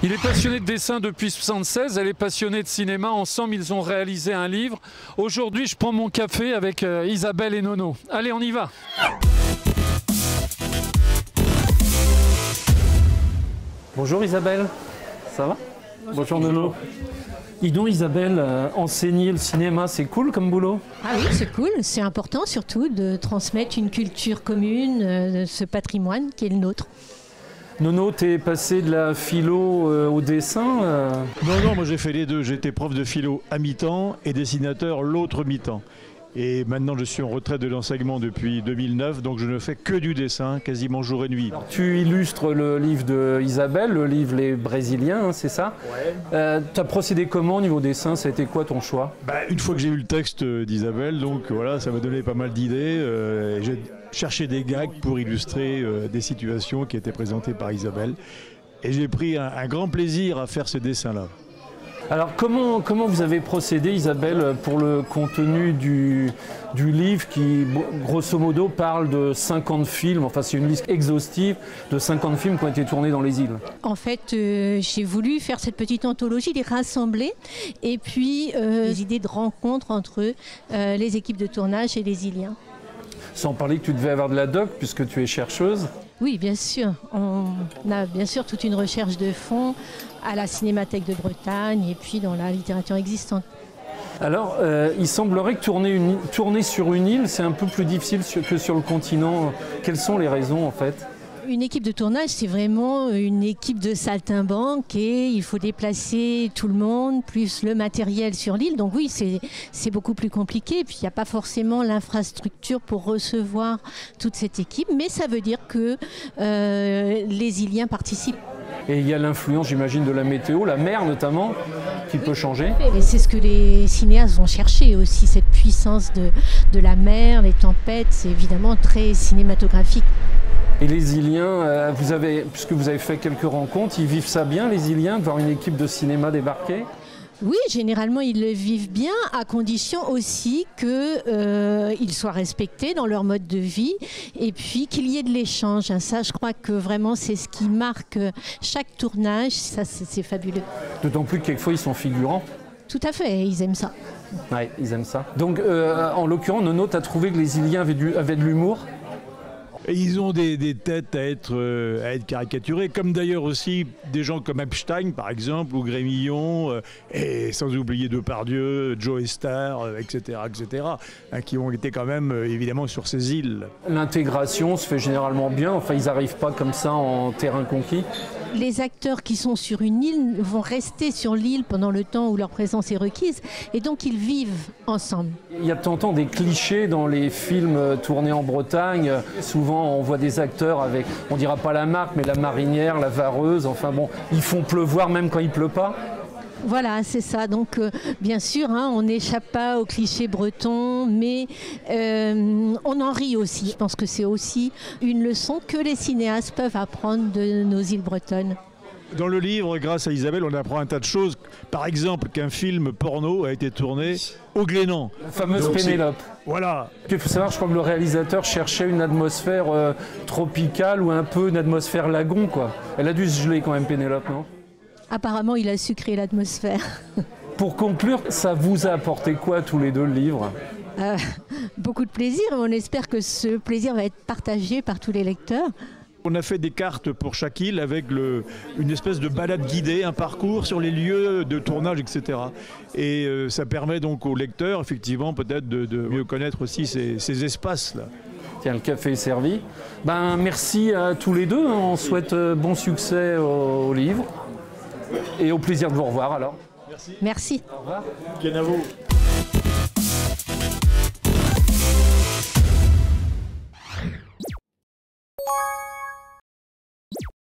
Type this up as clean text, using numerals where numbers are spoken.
Il est passionné de dessin depuis 1976, elle est passionnée de cinéma. Ensemble, ils ont réalisé un livre. Aujourd'hui, je prends mon café avec Isabelle et Nono. Allez, on y va. Bonjour Isabelle, ça va? Bonjour Nono. Dis donc Isabelle, enseigner le cinéma, c'est cool comme boulot? Ah oui, c'est cool, c'est important surtout de transmettre une culture commune, ce patrimoine qui est le nôtre. Nono, t'es passé de la philo au dessin Non, moi j'ai fait les deux. J'étais prof de philo à mi-temps et dessinateur l'autre mi-temps. Et maintenant je suis en retraite de l'enseignement depuis 2009, donc je ne fais que du dessin, quasiment jour et nuit. Alors, tu illustres le livre d'Isabelle, le livre Les Brésiliens, hein, c'est ça? Ouais. T'as procédé comment au niveau dessin? Ça a été quoi ton choix? Une fois que j'ai eu le texte d'Isabelle, donc voilà, ça m'a donné pas mal d'idées. J'ai cherché des gags pour illustrer des situations qui étaient présentées par Isabelle. Et j'ai pris un grand plaisir à faire ce dessin-là. Alors comment vous avez procédé Isabelle pour le contenu du livre qui grosso modo parle de 50 films, enfin c'est une liste exhaustive de 50 films qui ont été tournés dans les îles? En fait j'ai voulu faire cette petite anthologie, les rassembler et puis des idées de rencontre entre les équipes de tournage et les Iliens. Sans parler que tu devais avoir de la doc puisque tu es chercheuse. Oui, bien sûr. On a bien sûr toute une recherche de fond à la Cinémathèque de Bretagne et puis dans la littérature existante. Alors, il semblerait que tourner sur une île, c'est un peu plus difficile que sur le continent. Quelles sont les raisons en fait? Une équipe de tournage, c'est vraiment une équipe de saltimbanques et il faut déplacer tout le monde, plus le matériel sur l'île. Donc oui, c'est beaucoup plus compliqué. Et puis il n'y a pas forcément l'infrastructure pour recevoir toute cette équipe, mais ça veut dire que les Iliens participent. Et il y a l'influence, j'imagine, de la météo, la mer notamment, qui peut changer. Et c'est ce que les cinéastes vont chercher aussi, cette puissance de la mer, les tempêtes, c'est évidemment très cinématographique. Et les Iliens, puisque vous avez fait quelques rencontres, ils vivent ça bien, les Iliens, de voir une équipe de cinéma débarquer? Oui, généralement ils le vivent bien, à condition aussi qu'ils soient respectés dans leur mode de vie et puis qu'il y ait de l'échange. Ça, je crois que vraiment c'est ce qui marque chaque tournage, ça c'est fabuleux. D'autant plus que quelquefois ils sont figurants. Tout à fait, ils aiment ça. Oui, ils aiment ça. Donc en l'occurrence, Nono, tu as trouvé que les Iliens avaient de l'humour? Et ils ont des têtes à être caricaturées, comme d'ailleurs aussi des gens comme Epstein, par exemple, ou Grémillon, et sans oublier Depardieu, Joe Star, etc., qui ont été quand même évidemment sur ces îles. L'intégration se fait généralement bien, enfin ils n'arrivent pas comme ça en terrain conquis. Les acteurs qui sont sur une île vont rester sur l'île pendant le temps où leur présence est requise et donc ils vivent ensemble. Il y a de temps en temps des clichés dans les films tournés en Bretagne. Souvent on voit des acteurs avec, on dira pas la marque, mais la marinière, la vareuse, enfin bon, ils font pleuvoir même quand il pleut pas. Voilà, c'est ça. Donc, bien sûr, on n'échappe pas aux clichés bretons, mais on en rit aussi. Je pense que c'est aussi une leçon que les cinéastes peuvent apprendre de nos îles bretonnes. Dans le livre, grâce à Isabelle, on apprend un tas de choses. Par exemple, qu'un film porno a été tourné au Glénan. La fameuse Pénélope. Voilà. Il faut savoir, je crois que le réalisateur cherchait une atmosphère tropicale ou un peu une atmosphère lagon, quoi. Elle a dû se geler quand même, Pénélope, non? Apparemment, il a su créer l'atmosphère. Pour conclure, ça vous a apporté quoi tous les deux, le livre? Beaucoup de plaisir. On espère que ce plaisir va être partagé par tous les lecteurs. On a fait des cartes pour chaque île avec une espèce de balade guidée, un parcours sur les lieux de tournage, etc. Et ça permet donc aux lecteurs, effectivement, peut-être de mieux connaître aussi ces espaces-là. Tiens, le café est servi. Merci à tous les deux. On souhaite bon succès au livre. Et au plaisir de vous revoir alors. Merci. Au revoir. Bien à vous.